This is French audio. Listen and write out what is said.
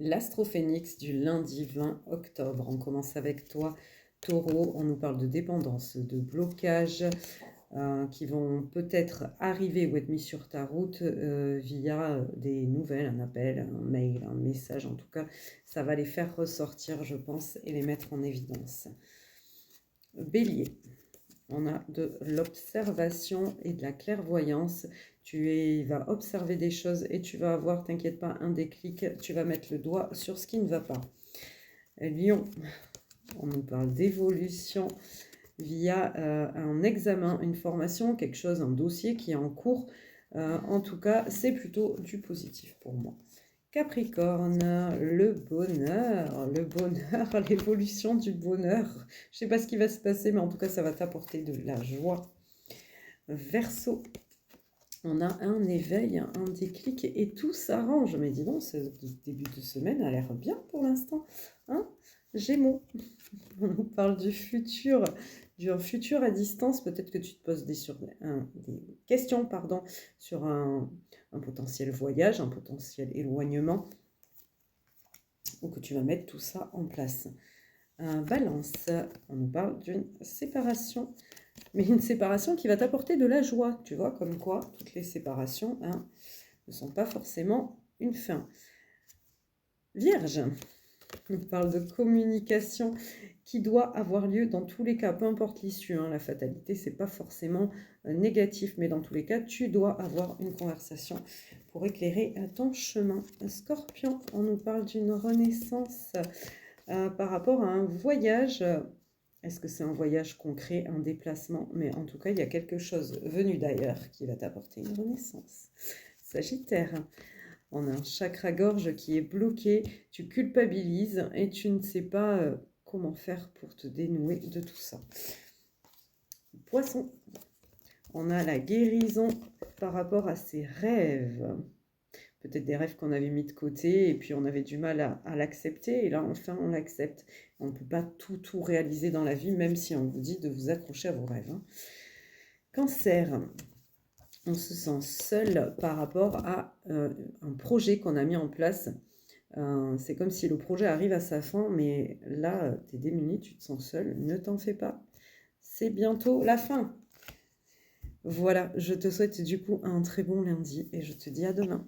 L'astrophénix du lundi 20 octobre. On commence avec toi, Taureau. On nous parle de dépendance, de blocage qui vont peut-être arriver ou être mis sur ta route via des nouvelles, un appel, un mail, un message. En tout cas, ça va les faire ressortir, je pense, et les mettre en évidence. Bélier. On a de l'observation et de la clairvoyance. Tu vas observer des choses et tu vas avoir, t'inquiète pas, un déclic. Tu vas mettre le doigt sur ce qui ne va pas. Lion, on nous parle d'évolution via un examen, une formation, quelque chose, un dossier qui est en cours. En tout cas, c'est plutôt du positif pour moi. Capricorne, le bonheur, l'évolution du bonheur. Je ne sais pas ce qui va se passer, mais en tout cas, ça va t'apporter de la joie. Verseau, on a un éveil, un déclic et tout s'arrange. Mais dis donc, ce début de semaine a l'air bien pour l'instant. Hein? Gémeaux, on nous parle du futur à distance. Peut-être que tu te poses des questions sur un potentiel voyage, un potentiel éloignement, ou que tu vas mettre tout ça en place. Balance, on nous parle d'une séparation, mais une séparation qui va t'apporter de la joie. Tu vois, comme quoi toutes les séparations ne sont pas forcément une fin. Vierge, on nous parle de communication qui doit avoir lieu dans tous les cas, peu importe l'issue. La fatalité, c'est pas forcément négatif, mais dans tous les cas, tu dois avoir une conversation pour éclairer ton chemin. Scorpion, on nous parle d'une renaissance par rapport à un voyage. Est-ce que c'est un voyage concret, un déplacement? Mais en tout cas, il y a quelque chose venu d'ailleurs qui va t'apporter une renaissance. Sagittaire, on a un chakra-gorge qui est bloqué, tu culpabilises et tu ne sais pas comment faire pour te dénouer de tout ça. Poisson, on a la guérison par rapport à ses rêves. Peut-être des rêves qu'on avait mis de côté et puis on avait du mal à l'accepter. Et là, enfin, on l'accepte. On ne peut pas tout réaliser dans la vie, même si on vous dit de vous accrocher à vos rêves. Cancer, on se sent seul par rapport à un projet qu'on a mis en place. C'est comme si le projet arrive à sa fin, mais là, tu es démuni, tu te sens seul. Ne t'en fais pas. C'est bientôt la fin. Voilà, je te souhaite du coup un très bon lundi et je te dis à demain.